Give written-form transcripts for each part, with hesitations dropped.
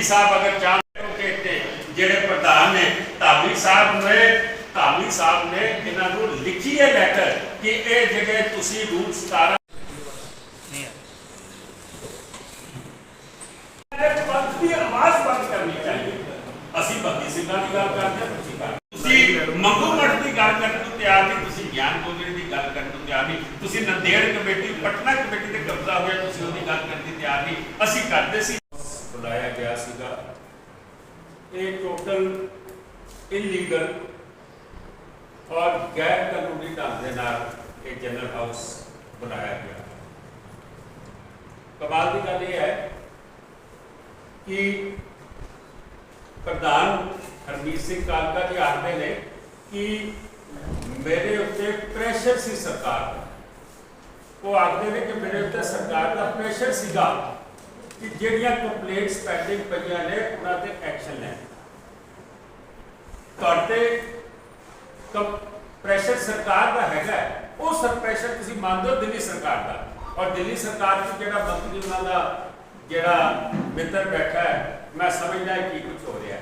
साहब अगर चाहते जेडे प्रधान ने धामी साहब ने इन्हों लिखी है लैटर कि ये जगह तुसी रूल 17 पंथ की आवाज बंद करनी चाहिए। ਅਸੀਂ ਭਗਤੀ ਸਿੰਘਾਂ ਦੀ ਗੱਲ ਕਰਦੇ ਹਾਂ, ਤੁਸੀਂ ਮੰਗੂ ਮਠ ਦੀ ਗੱਲ ਕਰਨ ਨੂੰ ਤਿਆਰ ਨਹੀਂ, ਤੁਸੀਂ ਗਿਆਨ ਗੋਦੜੀ ਦੀ ਗੱਲ ਕਰਨ ਨੂੰ ਤਿਆਰ ਨਹੀਂ, ਤੁਸੀਂ ਨੰਦੇੜ ਕਮੇਟੀ ਪਟਨਾ ਕਮੇਟੀ ਤੇ ਕਬਜ਼ਾ ਹੋਇਆ ਤੁਸੀਂ ਉਹਦੀ ਗੱਲ ਕਰਨ ਦੀ ਤਿਆਰ ਨਹੀਂ। ਅਸੀਂ ਕਰਦੇ ਸੀ ਬੁਲਾਇਆ ਗਿਆ ਸੀਗਾ, ਇਹ ਟੋਟਲ ਇਲੀਗਲ ਔਰ ਗੈਰ ਕਾਨੂੰਨੀ ਢੰਗ ਦੇ ਨਾਲ ਇਹ ਜਨਰਲ ਹਾਊਸ ਬਣਾਇਆ ਗਿਆ। ਕਮਾਲ ਦੀ ਗੱਲ ਇਹ ਹੈ कि प्रधान हरमीत सिंह कालका जी आखते हैं कि मेरे उत्ते प्रेशर सी सरकार का, वो आखते हैं कि मेरे उत्ते सरकार का प्रेशर सीगा कि ਜਿਹੜੀਆਂ कंप्लेंट्स पेंडिंग पईयां ने उन्हां ते एक्शन लें। ਤੁਹਾਡੇ प्रेशर सरकार का हैगा, वो सर प्रेशर तुसीं मानदे हो दिल्ली सरकार का, और दिल्ली सरकार च ਜਿਹੜਾ मंत्री उन्हां दा ਜਿਹੜਾ ਮਿੱਤਰ ਬੈਠਾ ਹੈ, मैं समझदा कि कुछ हो रहा है,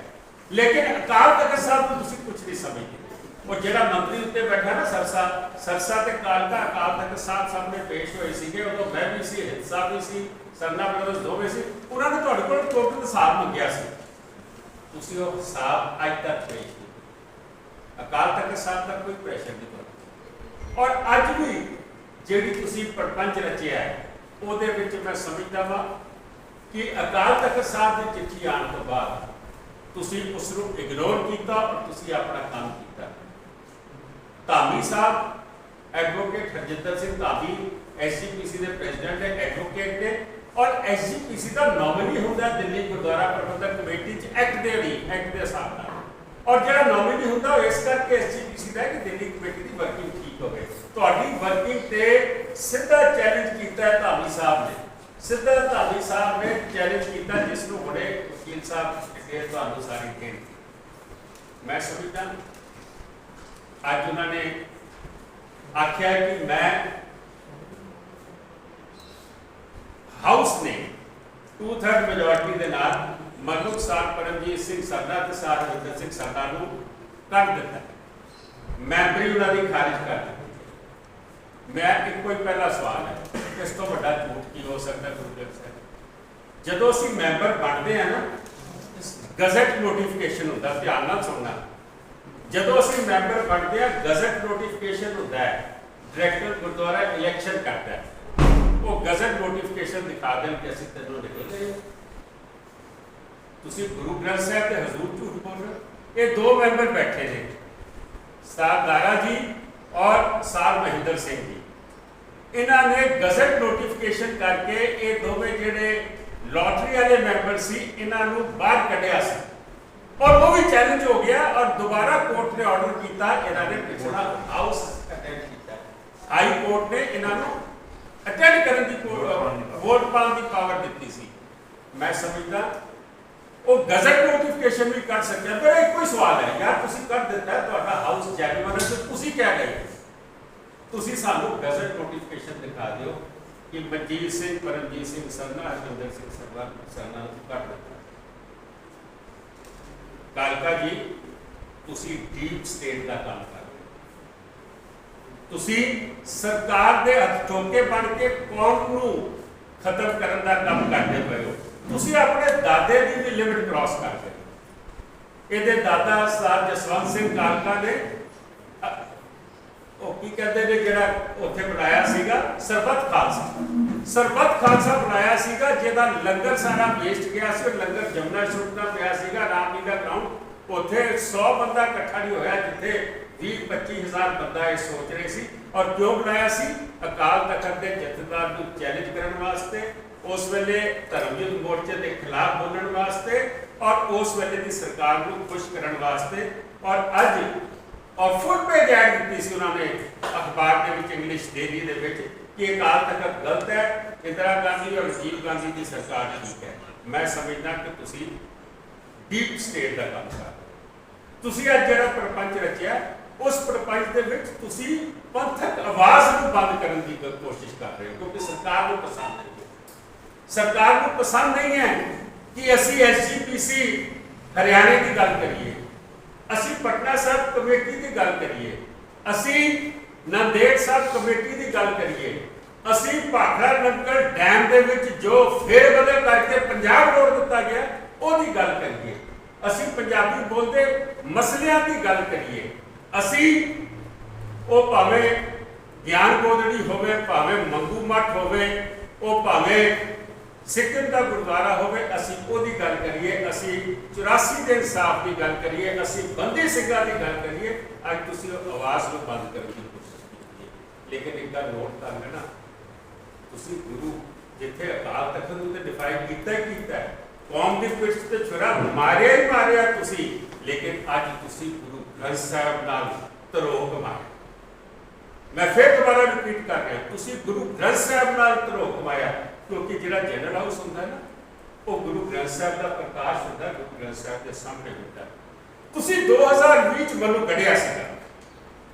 लेकिन अकाल तखत साहब को तुसीं कुछ नहीं समझते। वो ਜਿਹੜਾ मंत्री उत्ते बैठा ना सरसा ते कालका अकाल तखत साहब सामने पेश होए सीगे, उदों मैं भी सी, हित साहब भी सी, सरना ब्रदर्स दोवें सी, उन्होंने तुहाडे कोल टोटल हिसाब मंगिया सी, तुसीं वो हिसाब अज तक पेश नहीं। अकाल तखत साहब तक कोई प्रेशर नहीं पड़ा, और अज भी जिहड़ी तुसीं प्रपंच रचिया है ਉਹਦੇ ਵਿੱਚ मैं समझदा वां कि अकाल तखत साहब की चिट्ठी आने तो बाद तुसी उसनूं इग्नोर किया और तुसी अपना काम किया। धामी साहब एडवोकेट हरजिंदर सिंह धामी SGPC के प्रेजिडेंट है, एडवोकेट ने, और SGPC का नॉमिनी होंदा दिल्ली गुरुद्वारा प्रबंधक कमेटी एक्ट के हिसाब नाल, और जो नॉमिनी होंदा इस करके SGPC का कि दिल्ली कमेटी की वर्किंग ठीक हो गई। तुहाडी वर्किंग ते सीधा चैलेंज किया है धामी साहब ने, सिद्धा धामी साहब ने चैलेंज किया, जिसनों बड़े वकील साहब डिटेल तो सारी देन। मैं समझदा अज उन्होंने आख्या कि मैं हाउस ने 2/3 मेजोरिटी के नाल मनुख सार परमजीत सिंह सरना ते सार रविंदर सिंह सरना नूं कढ दिता, मैंबरी उन्होंने खारिज कर दी। मैं एक कोई पहला सवाल है, इस तो बड़ा झूठ की हो सकता है गुरदेव साहब, जदों असीं मैंबर बनते हैं ना गजट नोटिफिकेशन होता, ध्यान नाल सुनना, जदों असीं मैंबर बनते हैं गजट नोटिफिकेशन होता है, डायरैक्टर गुरुद्वारा इलैक्शन करता है, वो गजट नोटिफिकेशन दिखा दें कि असीं तैनूं निकल गए, तुसीं गुरु ग्रंथ साहिब ते हजूर झूठ बोल रहे हो। ये दो मैंबर बैठे ने, सार दारा जी और सार महेंद्र सिंह जी, इन्होंने गजट नोटिफिकेशन करके ये दोवें जिहड़े लॉटरी वाले मैंबर सी इन्हों बाहर कढ़िया सी, और वो भी चैलेंज हो गया, और दोबारा कोर्ट ने ऑर्डर किया, इन्होंने पिछड़ा हाउस अटेंड किया, हाई कोर्ट ने इन्हों अटेंड करने की वोट पाने की पावर दी सी। मैं समझदा वो गजट नोटिफिकेशन भी कर सकते हैं, पर एक कोई सवाल है यार, तुसीं कर दिता है, तुहाडा हाउस जैनुअन है, तो तुसीं क्या गए, तुसीं सानू गजट नोटिफिकेशन दिखा दिओ कि मनजीत सिंह परमजीत सिंह सरना हरजिंदर सिंह सरना कट दिता। कालका जी तुसीं डीप स्टेट का काम कर रहे हो, तुसीं सरकार दे हथ चौके बन के कौम नूं खत्म करने का काम करते पे हो, तुसीं अपने दादे की भी लिमिट क्रॉस कर गए। ਇਹਦੇ दादा सरदार जसवंत सिंह कालका ने की कहते हैं जिहड़ा उत्थे बनाया सीगा सरबत खालसा बनाया सीगा, जिहदा लंगर सारा वेस्ट गया सी, लंगर जमुना छुटना पिया सीगा, रामलीला ग्राउंड उत्थे 100 बंदा इकट्ठा नहीं होया, जिथे 20-25 हज़ार बंदा ये सोच रहे सी। और क्यों बनाया सी? अकाल तखत के जथेदार को चैलेंज करने वास्ते, उस वेले धर्मयुद्ध मोर्चे के खिलाफ बोलने वास्ते, और उस वेले की सरकार को खुश करने वास्ते, और अज और फुल पेज ऐड दी सी उन्होंने अखबार के विच इंग्लिश डेली दे विच कि अकाल तखत गलत है, इंदिरा गांधी और राजीव गांधी की सरकार ठीक है। मैं समझदा कि तुसीं डीप स्टेट का काम कर रहे हो, तुसीं अज जिहड़ा प्रपंच रचिया उस प्रपंच दे विच तुसीं पंथक आवाज़ नूं बंद करने की कोशिश कर रहे हो, क्योंकि सरकार को पसंद नहीं है, सरकार को पसंद नहीं है कि असी SGPC हरियाणे की गल करिए, असी पटना साहब कमेटी की गल करिए, असी नांदेड़ साहब कमेटी की गल करिए, असी भाखड़ा नंगल डैम दे विच जो फेर बदल करके 50 करोड़ दिता गया ओदी गल करिए, असी पंजाबी बोलते मसलियां की गल करिए, असी ओ भावें ज्ञान गोदड़ी होवे, भावें मंगू मठ होवे, ओ भावें सिक्किम का गुरुद्वारा होवे, असी ओदी गल करिए, असी 84 के इंसाफ की गल करिए, असी बंदी सिंघां की गल करिए। अज तुसीं आवाज़ को बंद करने की कोशिश कीती, लेकिन एक गल नोट कर लेना, तुसीं गुरु जिथे अकाल तख्त नूं ते डिफाइन कीता ही कीता है, कौम की पिठ ते छुरा मारिया ही मारिया तुसीं, लेकिन अज तुसीं गुरु ग्रंथ साहब नाल तरोक मारिया। मैं फिर दोबारा रिपीट कर रहा, तुसीं गुरु ग्रंथ साहब नाल तरोक मारिया, क्योंकि जिहड़ा जनरल हाउस हुंदा है ना, वो गुरु ग्रंथ साहब का प्रकाश होता है, गुरु ग्रंथ साहब के सामने होता है। तुसीं 2020 च मनु कढ़िया सीगा,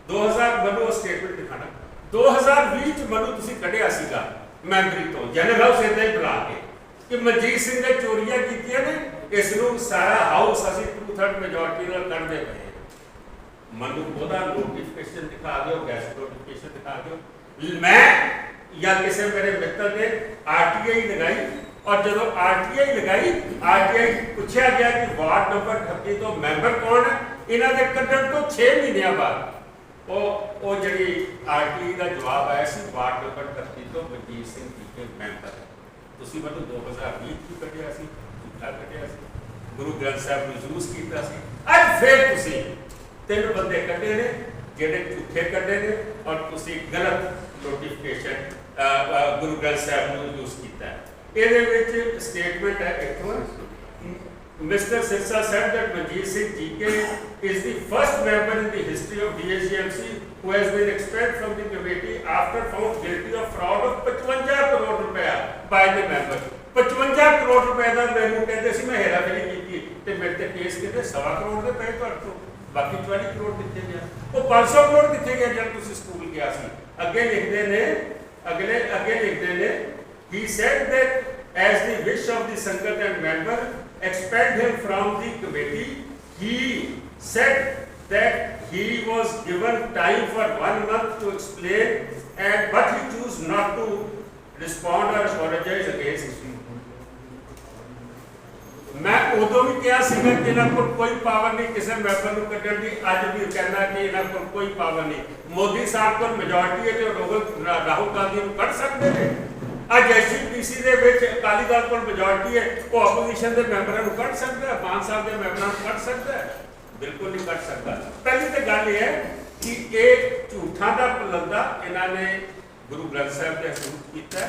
2000 मनु स्टेटमेंट दिखाना, 2020 च मनु तुसीं कढ़िया सीगा मैंबरी तो, जनरल हाउस इदां ही बुला के कि मनजीत सिंह ने चोरियां कीतियां ने, इसनूं सारा हाउस असीं 2/3 मेजोरिटी नाल कढ़दे पए। मनु ओहदा नोटिफिकेशन दिखा दो, गैस नोटिफिकेशन दिखा दो। मैं या किसी मेरे मित्र ने RTI लगाई, और जो RTI लगाई, RTI पूछा गया कि वार्ड नंबर 38 तो मैंबर कौन है, इन्हों के कढ़ण तो 6 महीनों बाद वो जी RTI का जवाब आया सी, वार्ड नंबर 38 तो मनजीत सिंह जी के मैंबर है। तुसीं मतलब 2020 की कढ़िया सी, झूठा कढ़िया सी, गुरु ग्रंथ साहब को यूज किया सी। अज फिर तुसीं 3 बंदे कढ़े ने जिहड़े झूठे कढ़े ने, और तुसीं गलत नोटिफिकेशन गुरु ग्रंथ साहब को यूज किया है। ਇਹਦੇ ਵਿੱਚ ਸਟੇਟਮੈਂਟ ਹੈ ਇੱਥੋਂ, Mr. Sirsa said that Manjeet Singh GK is the first member in the history of DSGMC who has been expelled from the committee after found guilty of fraud of 55 crore ਰੁਪਇਆ by the member। 55 crore ਰੁਪਏ ਦਾ ਮੈਨੂੰ ਕਹਿੰਦੇ ਸੀ ਮੈਂ ਹੇਰਾਫੇਰੀ ਕੀਤੀ, ਤੇ ਮੇਰੇ ਤੇ ਕੇਸ ਕਿਤੇ 1.25 ਕਰੋੜ ਦੇ ਪਏ ਤੁਹਾਡੇ ਤੋਂ, ਬਾਕੀ 40 ਕਰੋੜ ਕਿੱਥੇ ਗਿਆ, ਉਹ 500 ਕਰੋੜ ਕਿੱਥੇ ਗਿਆ ਜਦ ਤੁਸੀਂ ਸਕੂਲ ਗਿਆ ਸੀ। ਅੱਗੇ ਲਿਖਦੇ ਨੇ, ਅੱਗੇ ਲਿਖਦੇ ਨੇ, he said that as the wish of the Sangat and member expelled him from the committee, he said that he was given time for 1 month to explain, but he chose not to respond or apologize against him। मैं उदों भी कहा सीगा कि इन्हां कोल कोई power नहीं किसी मैंबर नूं कड्ढण दी, अज भी कहना कि इन्हां कोल कोई पावर नहीं। मोदी साहब कोल मेजोरिटी है जो राहुल गांधी नूं कढ सकदे ने। अज SGPC दे विच अकाली दल कोल मेजोरिटी है, वो अपोजिशन के मैंबरां नूं कढ सकदा है, मान साहब के मैंबरां नूं कढ सकदा है, बिल्कुल नहीं कढ सकदा। पहली तो गल यह है कि ये झूठा का पलंदा इन्हां ने गुरु ग्रंथ साहब के सूट किया।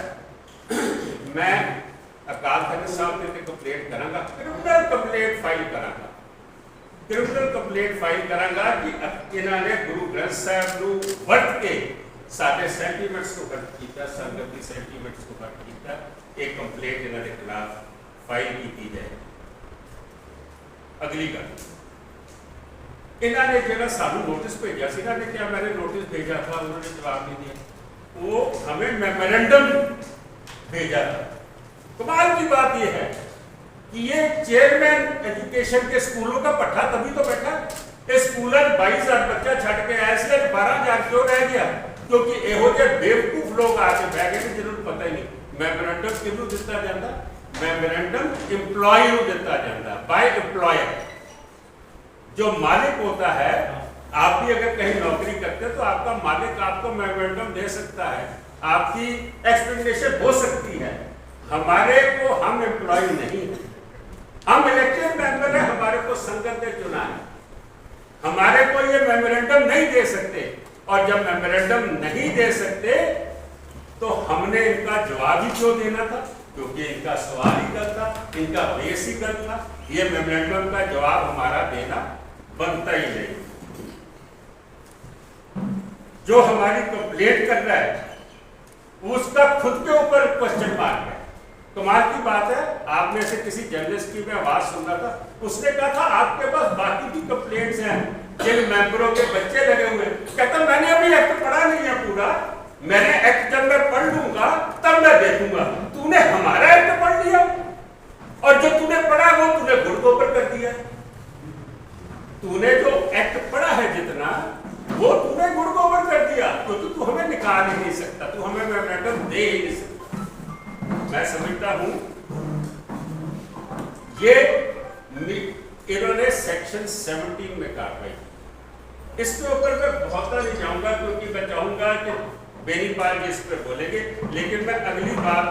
मैं अकाल तख्त साहब के कंप्लेंट करांगा, क्रिमिनल कंप्लेंट फाइल करांगा, क्रिमिनल कंप्लेंट फाइल करांगा कि इन्हां ने गुरु ग्रंथ साहब नूं वरत के साडे सेंटीमेंट्स को हर्ट किया, संगत की सेंटीमेंट्स को हर्ट किया। एक कंप्लेंट इन्हां दे खिलाफ फाइल की जाए। अगली गल, इन्हां ने जो सानू नोटिस भेजा सी ना, क्या मैंने नोटिस भेजा था, उन्होंने जवाब नहीं दिया, वो हमें मेमोरेंडम भेजा था। कमाल की बात यह है कि ये चेयरमैन एजुकेशन के स्कूलों का पट्टा तभी तो बैठा, इस स्कूल 22,000 बच्चा छड़ के आया, इसलिए 12,000 क्यों रह गया, क्योंकि यहो जे बेवकूफ लोग आके बह गए जिन्होंने पता ही नहीं। मैमोरेंडम किहनूं दिता जाता, मैमोरेंडम इंप्लॉय नूं दिता जाता, बाय एम्प्लॉयर। जो मालिक होता है, आप भी अगर कहीं नौकरी करते हैं तो आपका मालिक आपको मैमोरेंडम दे सकता है, आपकी एक्सप्लेनेशन हो सकती है। हमारे को, हम एम्प्लॉय नहीं है, हम इलेक्टेड मेंबर है, हमारे को संगत ने चुना है, हमारे को ये मेमोरेंडम नहीं दे सकते। और जब मेमोरेंडम नहीं दे सकते तो हमने इनका जवाब ही क्यों देना था, क्योंकि इनका सवाल ही गलत था, इनका बेस ही गलत था। ये मेमोरेंडम का जवाब हमारा देना बनता ही नहीं। जो हमारी कंप्लेंट कर रहा है उसका खुद के ऊपर क्वेश्चन मार्क है। कमाल की बात है, आप में से किसी जर्नलिस्ट की मैं आवाज सुन रहा था, उसने कहा था आपके पास बाकी की कंप्लेंट्स हैं जिन मेंबरों के बच्चे लगे हुए हैं। कहता मैंने अभी एक्ट पढ़ा नहीं है पूरा, मैंने एक्ट जब मैं पढ़ लूंगा तब मैं देखूंगा। तूने हमारा एक्ट पढ़ लिया, और जो तूने वो तूने गुड़ गोबर कर दिया, क्योंकि तू हमें निकाल ही नहीं सकता, तू हमें मेमोरेंडम दे ही नहीं सकता। मैं समझता हूं ये इन्होंने सेक्शन 17 में कार्रवाई, इसके ऊपर मैं बहुत नहीं जाऊंगा क्योंकि मैं चाहूंगा कि बेनीपाल जी इस पर बोलेंगे, लेकिन मैं अगली बात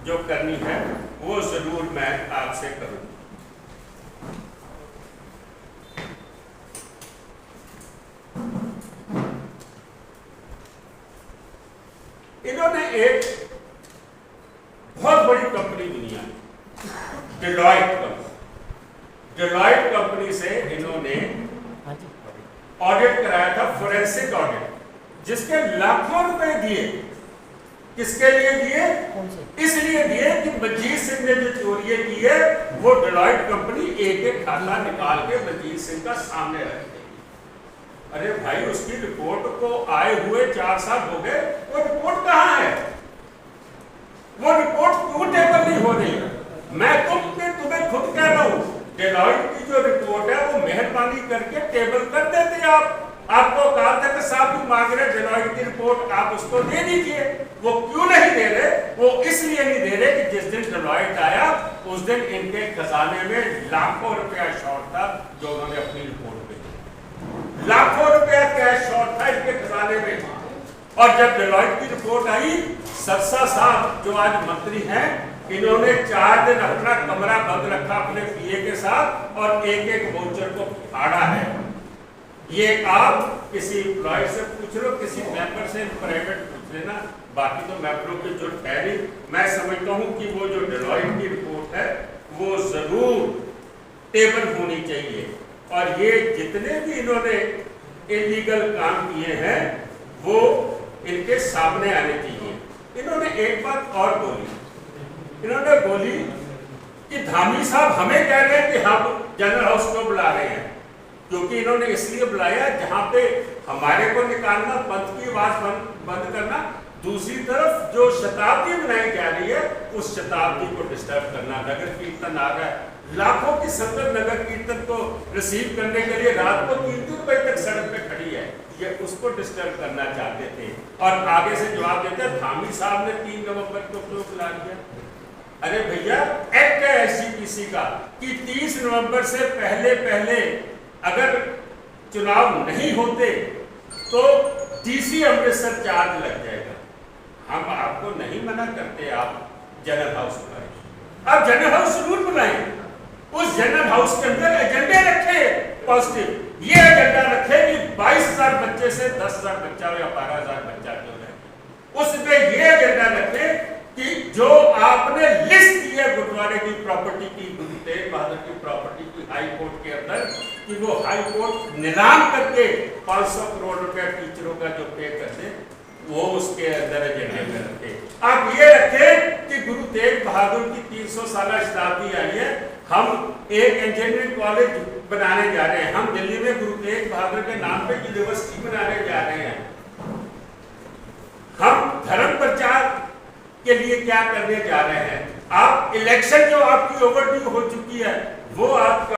जो करनी है वो जरूर मैं आपसे करूंगा। इन्होंने एक बहुत बड़ी कंपनी दुनिया में, डेलॉयट कंपनी से इन्होंने ऑडिट कराया था, फोरेंसिक ऑडिट, जिसके लाखों रुपए दिए। किसके लिए दिए? इसलिए दिए कि मजीद सिंह ने जो चोरी की है वो डेलॉयट कंपनी एक एक खाता निकाल के मजीद सिंह का सामने रख देगी। अरे भाई, उसकी रिपोर्ट को आए हुए 4 साल हो गए, वो रिपोर्ट कहाँ है? वो रिपोर्ट क्यों टेबल नहीं हो रही? मैं तुम्हें खुद कह रहा हूं, डेलॉयट की जो रिपोर्ट है वो मेहरबानी करके टेबल कर देते आप। आपको कहा था कि साहब भी मांग रहे डेलॉयट की रिपोर्ट, आप उसको दे दीजिए। वो क्यों नहीं दे रहे? वो इसलिए नहीं दे रहे कि जिस दिन डेलॉयट आया उस दिन इनके खजाने में लाखों रुपया शॉर्ट था, जो उन्होंने अपनी रिपोर्ट में दिया। लाखों रुपया कैश शॉर्ट था इनके खजाने में। और जब डेलॉयट की रिपोर्ट आई, सरसा साहब जो आज मंत्री हैं, इन्होंने 4 दिन अपना कमरा बंद रखा अपने पीए के साथ और एक एक वाउचर को फाड़ा है। ये आप किसी एम्प्लॉय से पूछ लो, किसी मेंबर से प्राइवेट पूछ लेना, बाकी तो मेंबरों की जो ठहरी। मैं समझता हूं कि वो जो डेलॉयट की रिपोर्ट है वो जरूर टेबल होनी चाहिए। और ये जितने भी इन्होंने इलीगल काम किए हैं वो इनके सामने आने चाहिए। इन्होंने एक बात और बोली, इन्होंने बोली कि धामी साहब हमें कह रहे हैं कि हम जनरल हाउस को बुला रहे हैं, क्योंकि इन्होंने इसलिए बुलाया जहां पे हमारे को निकालना, पंथ की आवाज बंद करना, दूसरी तरफ जो शताब्दी मनाई जा रही है उस शताब्दी को डिस्टर्ब करना। नगर कीर्तन आ रहा है, लाखों की संगत नगर कीर्तन को रिसीव करने के लिए रात को 3-3 बजे तक सड़क पे खड़ी है, ये उसको डिस्टर्ब करना चाहते थे। और आगे से जवाब देते धामी साहब ने 3 नवंबर को क्यों बुला दिया? अरे भैया, एक्ट है एसजीपीसी का कि 30 नवंबर से पहले अगर चुनाव नहीं होते तो डीसी अमृतसर चार्ज लग जाएगा। हम आपको नहीं मना करते, आप जनरल हाउस बुलाएं, आप जनरल हाउस जरूर बुलाएं। उस जनरल हाउस के अंदर एजेंडे रखे पॉजिटिव, ये एजेंडा रखे कि 22,000 बच्चे से 10,000 बच्चा हो या 12,000 बच्चा क्यों रहे। उसमें ये एजेंडा रखे कि जो आपने लिस्ट दी है गुरुद्वारे की प्रॉपर्टी की, गुरु तेग बहादुर की प्रॉपर्टी की हाई कोर्ट के अंदर, कि वो हाई कोर्ट नीलाम करके 500 करोड़ रुपया टीचरों का जो पे कर दे, वो उसके अंदर एजेंडे में रखे। आप ये रखें कि गुरु तेग बहादुर की 300 साल शताब्दी आई है, हम एक इंजीनियरिंग कॉलेज बनाने जा रहे हैं, हम दिल्ली में गुरु तेग बहादुर के नाम पे यूनिवर्सिटी बनाने जा रहे हैं, हम धर्म प्रचार के लिए क्या करने जा रहे हैं। आप इलेक्शन जो आपकी ओवरड्यू हो चुकी है वो आप